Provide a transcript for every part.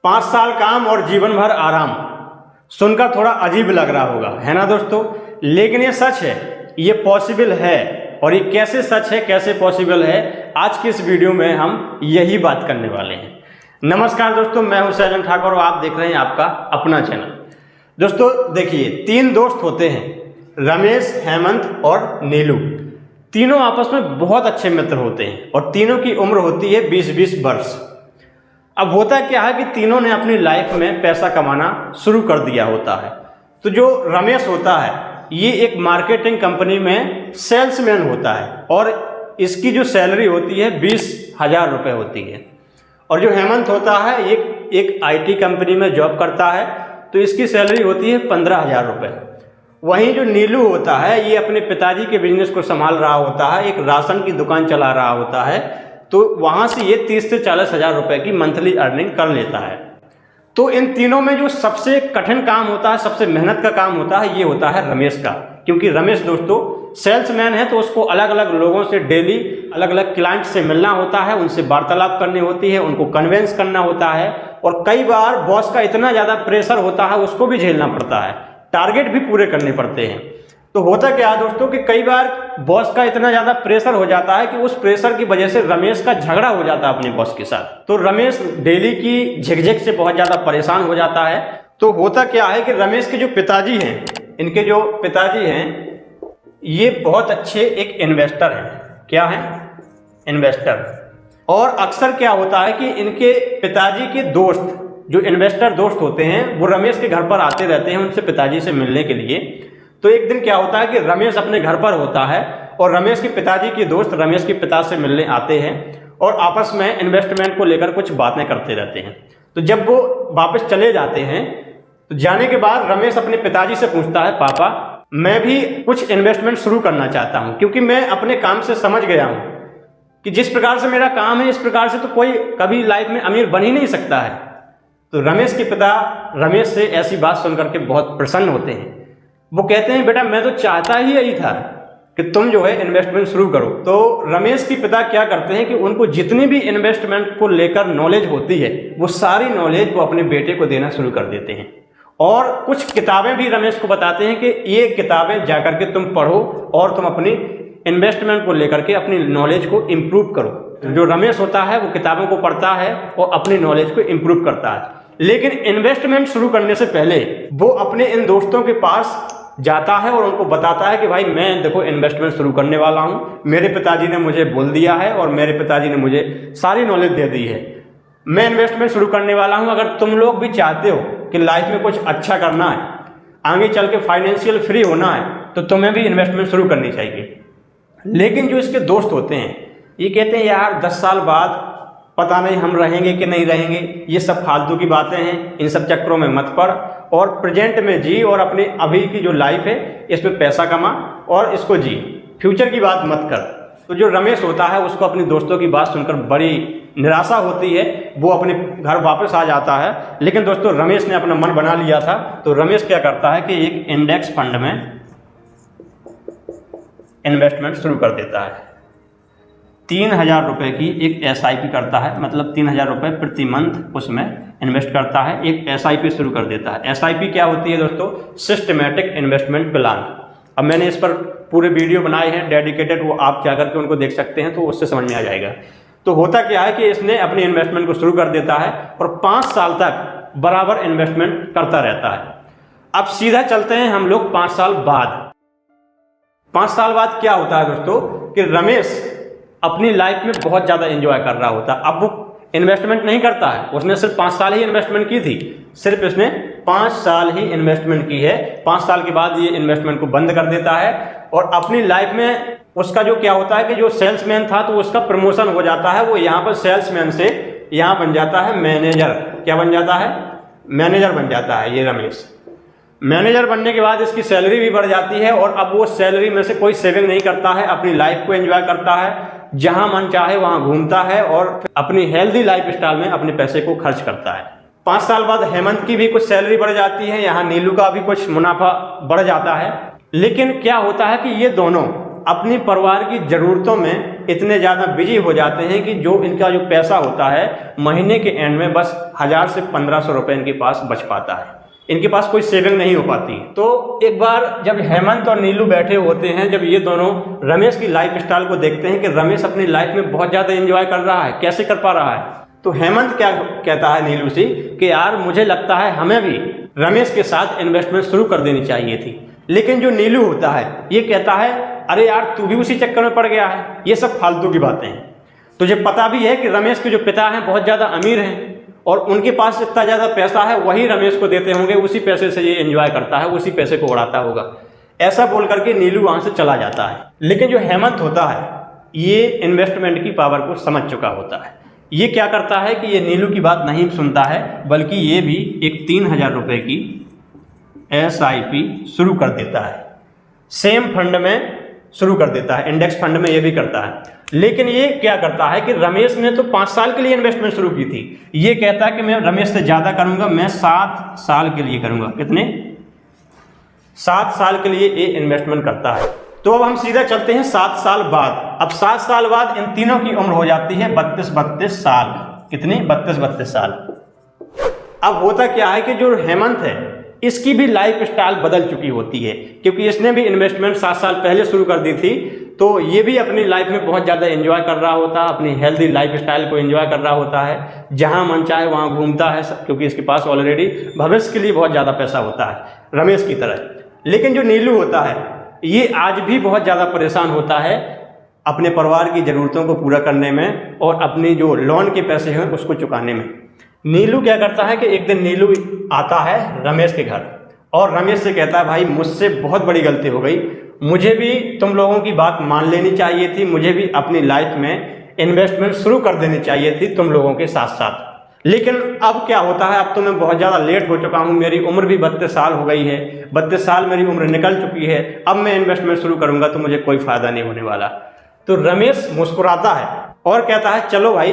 5 साल काम और जीवन भर आराम। सुनकर थोड़ा अजीब लग रहा होगा, है ना दोस्तों, लेकिन ये सच है, ये पॉसिबल है। और ये कैसे सच है, कैसे पॉसिबल है, आज की इस वीडियो में हम यही बात करने वाले हैं। नमस्कार दोस्तों, मैं हूं सैजन ठाकुर और आप देख रहे हैं आपका अपना चैनल। दोस्तों देखिए, 3 दोस्त होते हैं, रमेश, हेमंत और नीलू। तीनों आपस में बहुत अच्छे मित्र होते हैं और तीनों की उम्र होती है 20-20 वर्ष। अब होता क्या है कि तीनों ने अपनी लाइफ में पैसा कमाना शुरू कर दिया होता है। तो जो रमेश होता है, ये एक मार्केटिंग कंपनी में सेल्समैन होता है और इसकी जो सैलरी होती है 20,000 रुपये होती है। और जो हेमंत होता है, एक IT कंपनी में जॉब करता है, तो इसकी सैलरी होती है 15,000 रुपये। वहीं जो नीलू होता है, ये अपने पिताजी के बिजनेस को संभाल रहा होता है, एक राशन की दुकान चला रहा होता है, तो वहाँ से ये 30 से 40,000 रुपये की मंथली अर्निंग कर लेता है। तो इन तीनों में जो सबसे कठिन काम होता है, सबसे मेहनत का काम होता है, ये होता है रमेश का। क्योंकि रमेश दोस्तों सेल्समैन है, तो उसको अलग अलग लोगों से डेली अलग अलग क्लाइंट से मिलना होता है, उनसे वार्तालाप करनी होती है, उनको कन्वेंस करना होता है। और कई बार बॉस का इतना ज़्यादा प्रेशर होता है, उसको भी झेलना पड़ता है, टारगेट भी पूरे करने पड़ते हैं। तो होता क्या है दोस्तों कि कई बार बॉस का इतना ज़्यादा प्रेशर हो जाता है कि उस प्रेशर की वजह से रमेश का झगड़ा हो जाता है अपने बॉस के साथ। तो रमेश डेली की झिकझिक से बहुत ज़्यादा परेशान हो जाता है। तो होता क्या है कि रमेश के जो पिताजी हैं, इनके जो पिताजी हैं, ये बहुत अच्छे एक इन्वेस्टर हैं। क्या हैं? इन्वेस्टर। और अक्सर क्या होता है कि इनके पिताजी के दोस्त, जो इन्वेस्टर दोस्त होते हैं, वो रमेश के घर पर आते रहते हैं उनसे पिताजी से मिलने के लिए। तो एक दिन क्या होता है कि रमेश अपने घर पर होता है और रमेश के पिताजी के दोस्त रमेश के पिता से मिलने आते हैं और आपस में इन्वेस्टमेंट को लेकर कुछ बातें करते रहते हैं। तो जब वो वापस चले जाते हैं, तो जाने के बाद रमेश अपने पिताजी से पूछता है, पापा मैं भी कुछ इन्वेस्टमेंट शुरू करना चाहता हूँ, क्योंकि मैं अपने काम से समझ गया हूँ कि जिस प्रकार से मेरा काम है, इस प्रकार से तो कोई कभी लाइफ में अमीर बन ही नहीं सकता है। तो रमेश के पिता रमेश से ऐसी बात सुनकर के बहुत प्रसन्न होते हैं। वो कहते हैं, बेटा मैं तो चाहता ही यही था कि तुम जो है इन्वेस्टमेंट शुरू करो। तो रमेश के पिता क्या करते हैं कि उनको जितनी भी इन्वेस्टमेंट को लेकर नॉलेज होती है, वो सारी नॉलेज वो अपने बेटे को देना शुरू कर देते हैं। और कुछ किताबें भी रमेश को बताते हैं कि ये किताबें जाकर के तुम पढ़ो और तुम अपनी इन्वेस्टमेंट को लेकर के अपनी नॉलेज को इम्प्रूव करो। जो रमेश होता है वो किताबों को पढ़ता है और अपनी नॉलेज को इम्प्रूव करता है। लेकिन इन्वेस्टमेंट शुरू करने से पहले वो अपने इन दोस्तों के पास जाता है और उनको बताता है कि भाई मैं देखो इन्वेस्टमेंट शुरू करने वाला हूँ, मेरे पिताजी ने मुझे बोल दिया है और मेरे पिताजी ने मुझे सारी नॉलेज दे दी है, मैं इन्वेस्टमेंट शुरू करने वाला हूँ। अगर तुम लोग भी चाहते हो कि लाइफ में कुछ अच्छा करना है, आगे चल के फाइनेंशियल फ्री होना है, तो तुम्हें भी इन्वेस्टमेंट शुरू करनी चाहिए। लेकिन जो इसके दोस्त होते हैं, ये कहते हैं यार 10 साल बाद पता नहीं हम रहेंगे कि नहीं रहेंगे, ये सब फालतू की बातें हैं, इन सब चक्करों में मत पड़ और प्रेजेंट में जी और अपने अभी की जो लाइफ है इसमें पैसा कमा और इसको जी, फ्यूचर की बात मत कर। तो जो रमेश होता है उसको अपने दोस्तों की बात सुनकर बड़ी निराशा होती है, वो अपने घर वापस आ जाता है। लेकिन दोस्तों रमेश ने अपना मन बना लिया था, तो रमेश क्या करता है कि एक इंडेक्स फंड में इन्वेस्टमेंट शुरू कर देता है। 3,000 रुपये की एक SIP करता है, मतलब 3,000 रुपये प्रति मंथ उसमें इन्वेस्ट करता है, एक SIP शुरू कर देता है। SIP क्या होती है दोस्तों? Systematic investment plan. अब मैंने इस पर पूरे वीडियो बनाए हैं डेडिकेटेड, वो आप क्या करके उनको देख सकते हैं, तो उससे समझ में आ जाएगा। तो होता क्या है कि इसने अपनी इन्वेस्टमेंट को शुरू कर देता है और 5 साल तक बराबर इन्वेस्टमेंट करता रहता है। अब सीधा चलते हैं हम लोग 5 साल बाद। 5 साल बाद क्या होता है दोस्तों कि रमेश अपनी लाइफ में बहुत ज़्यादा एंजॉय कर रहा होता है। अब वो इन्वेस्टमेंट नहीं करता है, उसने सिर्फ 5 साल ही इन्वेस्टमेंट की थी, सिर्फ इसने 5 साल ही इन्वेस्टमेंट की है। 5 साल के बाद ये इन्वेस्टमेंट को बंद कर देता है और अपनी लाइफ में उसका जो क्या होता है कि जो सेल्समैन था, तो उसका प्रमोशन हो जाता है। वो यहाँ पर सेल्समैन से यहाँ बन जाता है मैनेजर। क्या बन जाता है? मैनेजर बन जाता है ये रमेश। मैनेजर बनने के बाद इसकी सैलरी भी बढ़ जाती है और अब वो सैलरी में से कोई सेविंग नहीं करता है, अपनी लाइफ को एंजॉय करता है, जहां मन चाहे वहां घूमता है और अपनी हेल्दी लाइफ स्टाइल में अपने पैसे को खर्च करता है। 5 साल बाद हेमंत की भी कुछ सैलरी बढ़ जाती है, यहाँ नीलू का भी कुछ मुनाफा बढ़ जाता है। लेकिन क्या होता है कि ये दोनों अपनी परिवार की ज़रूरतों में इतने ज़्यादा बिजी हो जाते हैं कि जो इनका जो पैसा होता है महीने के एंड में बस 1000 से 1500 रुपये इनके पास बच पाता है, इनके पास कोई सेविंग नहीं हो पाती। तो एक बार जब हेमंत और नीलू बैठे होते हैं, जब ये दोनों रमेश की लाइफ स्टाइल को देखते हैं कि रमेश अपनी लाइफ में बहुत ज़्यादा एंजॉय कर रहा है, कैसे कर पा रहा है, तो हेमंत क्या कहता है नीलू से कि यार मुझे लगता है हमें भी रमेश के साथ इन्वेस्टमेंट शुरू कर देनी चाहिए थी। लेकिन जो नीलू होता है ये कहता है अरे यार तू भी उसी चक्कर में पड़ गया है, ये सब फालतू की बातें हैं। तुझे पता भी है कि रमेश के जो पिता हैं बहुत ज़्यादा अमीर हैं और उनके पास इतना ज़्यादा पैसा है वही रमेश को देते होंगे, उसी पैसे से ये एंजॉय करता है, उसी पैसे को उड़ाता होगा। ऐसा बोल करके नीलू वहाँ से चला जाता है। लेकिन जो हेमंत होता है ये इन्वेस्टमेंट की पावर को समझ चुका होता है। ये क्या करता है कि ये नीलू की बात नहीं सुनता है, बल्कि ये भी एक 3000 रुपये की SIP शुरू कर देता है, सेम फंड में शुरू कर देता है, इंडेक्स फंड में ये भी करता है। लेकिन ये क्या करता है कि रमेश ने तो 5 साल के लिए इन्वेस्टमेंट शुरू की थी, ये कहता है कि मैं रमेश से ज़्यादा करूँगा, मैं 7 साल के लिए करूँगा। कितने? 7 साल के लिए ये इन्वेस्टमेंट करता है। तो अब हम सीधा चलते हैं 7 साल बाद। अब 7 साल बाद इन तीनों की उम्र हो जाती है 32 साल। कितनी? 32 साल। अब होता क्या है कि जो हेमंत है इसकी भी लाइफ स्टाइल बदल चुकी होती है, क्योंकि इसने भी इन्वेस्टमेंट 7 साल पहले शुरू कर दी थी। तो ये भी अपनी लाइफ में बहुत ज़्यादा एंजॉय कर रहा होता है, अपनी हेल्दी लाइफ स्टाइल को एंजॉय कर रहा होता है, जहाँ मन चाहे वहाँ घूमता है, क्योंकि इसके पास ऑलरेडी भविष्य के लिए बहुत ज़्यादा पैसा होता है रमेश की तरह। लेकिन जो नीलू होता है ये आज भी बहुत ज़्यादा परेशान होता है अपने परिवार की ज़रूरतों को पूरा करने में और अपनी जो लोन के पैसे हैं उसको चुकाने में। नीलू क्या करता है कि एक दिन नीलू आता है रमेश के घर और रमेश से कहता है भाई मुझसे बहुत बड़ी गलती हो गई, मुझे भी तुम लोगों की बात मान लेनी चाहिए थी, मुझे भी अपनी लाइफ में इन्वेस्टमेंट शुरू कर देनी चाहिए थी तुम लोगों के साथ साथ। लेकिन अब क्या होता है, अब तो मैं बहुत ज़्यादा लेट हो चुका हूँ, मेरी उम्र भी 32 साल हो गई है, 32 साल मेरी उम्र निकल चुकी है, अब मैं इन्वेस्टमेंट शुरू करूँगा तो मुझे कोई फ़ायदा नहीं होने वाला। तो रमेश मुस्कुराता है और कहता है चलो भाई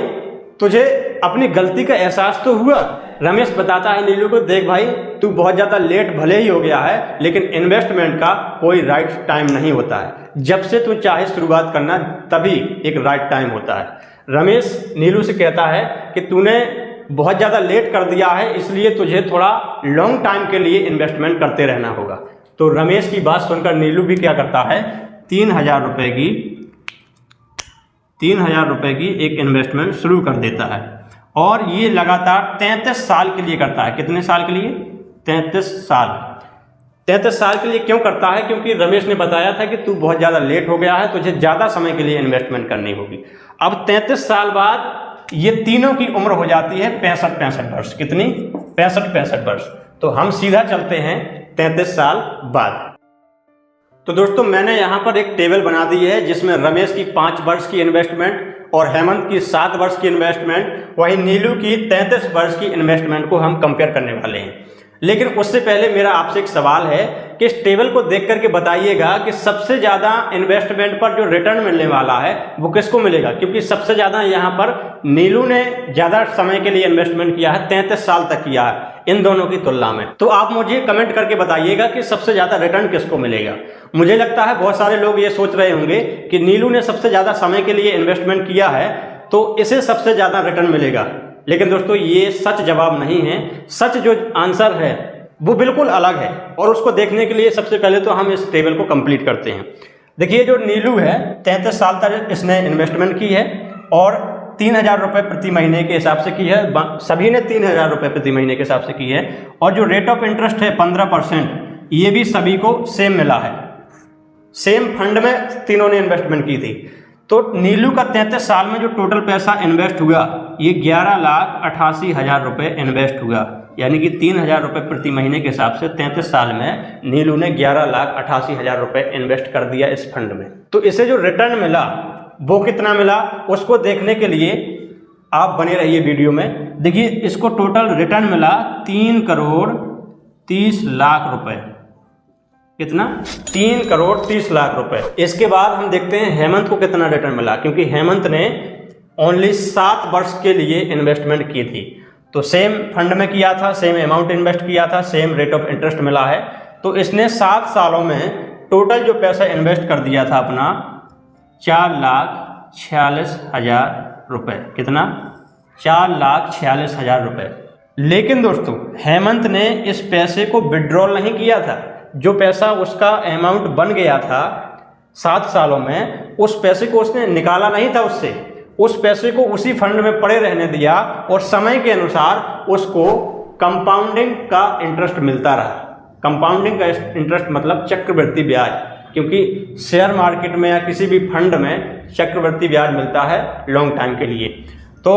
तुझे अपनी गलती का एहसास तो हुआ। रमेश बताता है नीलू को देख भाई तू बहुत ज़्यादा लेट भले ही हो गया है, लेकिन इन्वेस्टमेंट का कोई राइट टाइम नहीं होता है, जब से तू चाहे शुरुआत करना तभी एक राइट टाइम होता है। रमेश नीलू से कहता है कि तूने बहुत ज़्यादा लेट कर दिया है, इसलिए तुझे थोड़ा लॉन्ग टाइम के लिए इन्वेस्टमेंट करते रहना होगा। तो रमेश की बात सुनकर नीलू भी क्या करता है 3000 रुपये की एक इन्वेस्टमेंट शुरू कर देता है और ये लगातार 33 साल के लिए करता है। कितने साल के लिए? 33 साल। 33 साल के लिए क्यों करता है? क्योंकि रमेश ने बताया था कि तू बहुत ज़्यादा लेट हो गया है, तुझे ज़्यादा समय के लिए इन्वेस्टमेंट करनी होगी। अब 33 साल बाद ये तीनों की उम्र हो जाती है 65 वर्ष। कितनी? 65 वर्ष। तो हम सीधा चलते हैं 33 साल बाद। तो दोस्तों मैंने यहाँ पर एक टेबल बना दी है जिसमें रमेश की 5 वर्ष की इन्वेस्टमेंट और हेमंत की 7 वर्ष की इन्वेस्टमेंट, वहीं नीलू की 33 वर्ष की इन्वेस्टमेंट को हम कंपेयर करने वाले हैं। लेकिन उससे पहले मेरा आपसे एक सवाल है कि इस टेबल को देख करके बताइएगा कि सबसे ज़्यादा इन्वेस्टमेंट पर जो रिटर्न मिलने वाला है वो किसको मिलेगा, क्योंकि सबसे ज़्यादा यहाँ पर नीलू ने ज़्यादा समय के लिए इन्वेस्टमेंट किया है, 33 साल तक किया है इन दोनों की तुलना में। तो आप मुझे कमेंट करके बताइएगा कि सबसे ज़्यादा रिटर्न किसको मिलेगा। मुझे लगता है बहुत सारे लोग ये सोच रहे होंगे कि नीलू ने सबसे ज़्यादा समय के लिए इन्वेस्टमेंट किया है तो इसे सबसे ज़्यादा रिटर्न मिलेगा। लेकिन दोस्तों ये सच जवाब नहीं है। सच जो आंसर है वो बिल्कुल अलग है और उसको देखने के लिए सबसे पहले तो हम इस टेबल को कंप्लीट करते हैं। देखिए जो नीलू है 33 साल तक इसने इन्वेस्टमेंट की है और 3000 रुपये प्रति महीने के हिसाब से की है, सभी ने 3000 रुपये प्रति महीने के हिसाब से की है। और जो रेट ऑफ इंटरेस्ट है 15%, ये भी सभी को सेम मिला है, सेम फंड में तीनों ने इन्वेस्टमेंट की थी। तो नीलू का 33 साल में जो टोटल पैसा इन्वेस्ट हुआ ये 11,88,000 रुपये इन्वेस्ट हुआ, यानी कि 3000 रुपये प्रति महीने के हिसाब से 33 साल में नीलू ने 11,88,000 रुपये इन्वेस्ट कर दिया इस फंड में। तो इसे जो रिटर्न मिला वो कितना मिला उसको देखने के लिए आप बने रहिए वीडियो में। देखिए इसको टोटल रिटर्न मिला 3,30,00,000 रुपये। कितना? 3,30,00,000 रुपये। इसके बाद हम देखते हैं हेमंत को कितना रिटर्न मिला, क्योंकि हेमंत ने ओनली 7 वर्ष के लिए इन्वेस्टमेंट की थी। तो सेम फंड में किया था, सेम अमाउंट इन्वेस्ट किया था, सेम रेट ऑफ इंटरेस्ट मिला है। तो इसने 7 सालों में टोटल जो पैसा इन्वेस्ट कर दिया था अपना 4,46,000 रुपये। कितना? 4,46,000 रुपये। लेकिन दोस्तों हेमंत ने इस पैसे को विड्रॉल नहीं किया था। जो पैसा उसका अमाउंट बन गया था 7 सालों में, उस पैसे को उसने निकाला नहीं था उससे। उस पैसे को उसी फंड में पड़े रहने दिया और समय के अनुसार उसको कंपाउंडिंग का इंटरेस्ट मिलता रहा। कंपाउंडिंग का इंटरेस्ट मतलब चक्रवृद्धि ब्याज, क्योंकि शेयर मार्केट में या किसी भी फंड में चक्रवृद्धि ब्याज मिलता है लॉन्ग टाइम के लिए। तो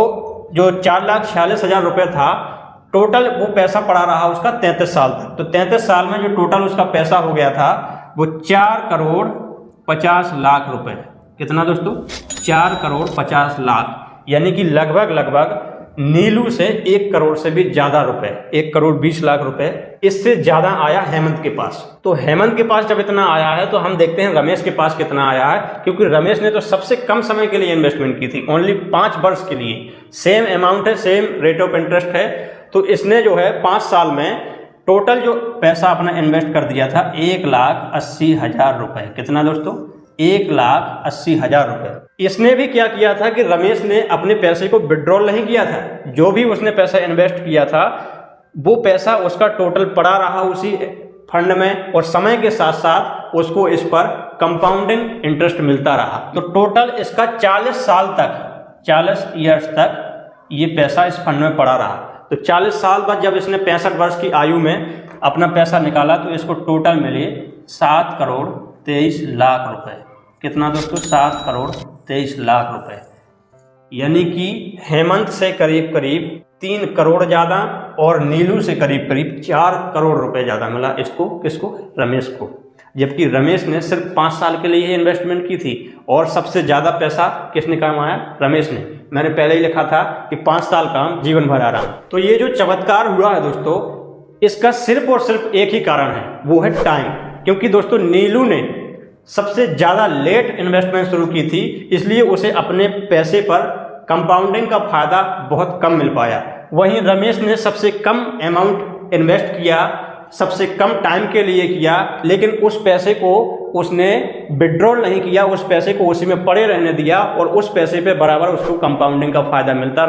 जो 4,46,000 रुपये था टोटल, वो पैसा पड़ा रहा उसका 33 साल तक। तो 33 साल में जो टोटल उसका पैसा हो गया था वो 4,50,00,000 रुपये। कितना दोस्तों? 4,50,00,000, यानी कि लगभग नीलू से 1 करोड़ से भी ज़्यादा रुपए, 1,20,00,000 रुपए इससे ज़्यादा आया हेमंत के पास। तो हेमंत के पास जब इतना आया है तो हम देखते हैं रमेश के पास कितना आया है, क्योंकि रमेश ने तो सबसे कम समय के लिए इन्वेस्टमेंट की थी, ओनली 5 वर्ष के लिए। सेम अमाउंट है, सेम रेट ऑफ इंटरेस्ट है। तो इसने जो है 5 साल में टोटल जो पैसा अपना इन्वेस्ट कर दिया था 1,80,000 रुपये। कितना दोस्तों? 1,80,000 रुपये। इसने भी क्या किया था कि रमेश ने अपने पैसे को विड्रॉल नहीं किया था। जो भी उसने पैसा इन्वेस्ट किया था वो पैसा उसका टोटल पड़ा रहा उसी फंड में, और समय के साथ साथ उसको इस पर कंपाउंडिंग इंटरेस्ट मिलता रहा। तो टोटल इसका 40 साल तक, 40 ईयर्स तक ये पैसा इस फंड में पड़ा रहा। तो 40 साल बाद जब इसने 65 वर्ष की आयु में अपना पैसा निकाला तो इसको टोटल मिले 7,23,00,000 रुपये। कितना दोस्तों? 7,23,00,000 रुपये। यानी कि हेमंत से करीब 3 करोड़ ज़्यादा और नीलू से करीब 4 करोड़ रुपए ज़्यादा मिला इसको। किसको? रमेश को। जबकि रमेश ने सिर्फ 5 साल के लिए ही इन्वेस्टमेंट की थी और सबसे ज़्यादा पैसा किसने कमाया? रमेश ने। मैंने पहले ही लिखा था कि 5 साल काम जीवन भर आराम। तो ये जो चमत्कार हुआ है दोस्तों, इसका सिर्फ और सिर्फ एक ही कारण है, वो है टाइम। क्योंकि दोस्तों नीलू ने सबसे ज़्यादा लेट इन्वेस्टमेंट शुरू की थी, इसलिए उसे अपने पैसे पर कंपाउंडिंग का फायदा बहुत कम मिल पाया। वहीं रमेश ने सबसे कम अमाउंट इन्वेस्ट किया, सबसे कम टाइम के लिए किया, लेकिन उस पैसे को उसने विड्रॉल नहीं किया, उस पैसे को उसी में पड़े रहने दिया और उस पैसे पे बराबर उसको कंपाउंडिंग का फायदा मिलता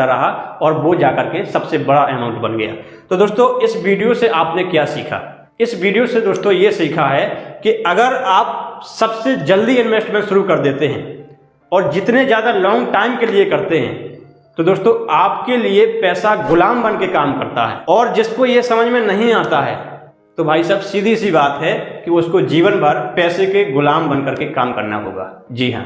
रहा और वो जाकर के सबसे बड़ा अमाउंट बन गया। तो दोस्तों इस वीडियो से आपने क्या सीखा? इस वीडियो से दोस्तों ये सीखा है कि अगर आप सबसे जल्दी इन्वेस्टमेंट शुरू कर देते हैं और जितने ज़्यादा लॉन्ग टाइम के लिए करते हैं तो दोस्तों आपके लिए पैसा गुलाम बन के काम करता है। और जिसको ये समझ में नहीं आता है तो भाई साहब सीधी सी बात है कि उसको जीवन भर पैसे के गुलाम बन करके काम करना होगा। जी हाँ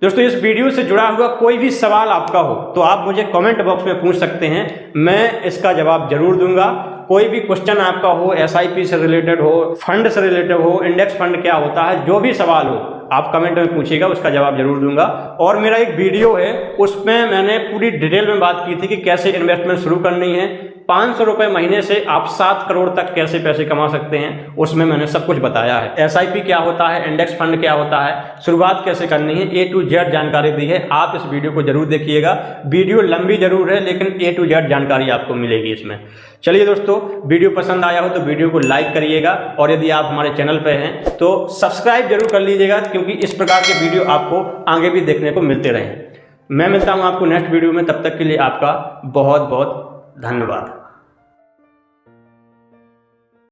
दोस्तों, इस वीडियो से जुड़ा हुआ कोई भी सवाल आपका हो तो आप मुझे कमेंट बॉक्स में पूछ सकते हैं, मैं इसका जवाब जरूर दूंगा। कोई भी क्वेश्चन आपका हो, SIP से रिलेटेड हो, फंड से रिलेटेड हो, इंडेक्स फंड क्या होता है, जो भी सवाल हो आप कमेंट में पूछिएगा, उसका जवाब जरूर दूंगा। और मेरा एक वीडियो है उसमें मैंने पूरी डिटेल में बात की थी कि कैसे इन्वेस्टमेंट शुरू करनी है। 500 रुपये महीने से आप 7 करोड़ तक कैसे पैसे कमा सकते हैं, उसमें मैंने सब कुछ बताया है। SIP क्या होता है, इंडेक्स फंड क्या होता है, शुरुआत कैसे करनी है, A to Z जानकारी दी है। आप इस वीडियो को जरूर देखिएगा। वीडियो लंबी जरूर है लेकिन A to Z जानकारी आपको मिलेगी इसमें। चलिए दोस्तों, वीडियो पसंद आया हो तो वीडियो को लाइक करिएगा और यदि आप हमारे चैनल पे हैं तो सब्सक्राइब जरूर कर लीजिएगा, क्योंकि इस प्रकार के वीडियो आपको आगे भी देखने को मिलते रहें। मैं मिलता हूं आपको नेक्स्ट वीडियो में, तब तक के लिए आपका बहुत बहुत धन्यवाद।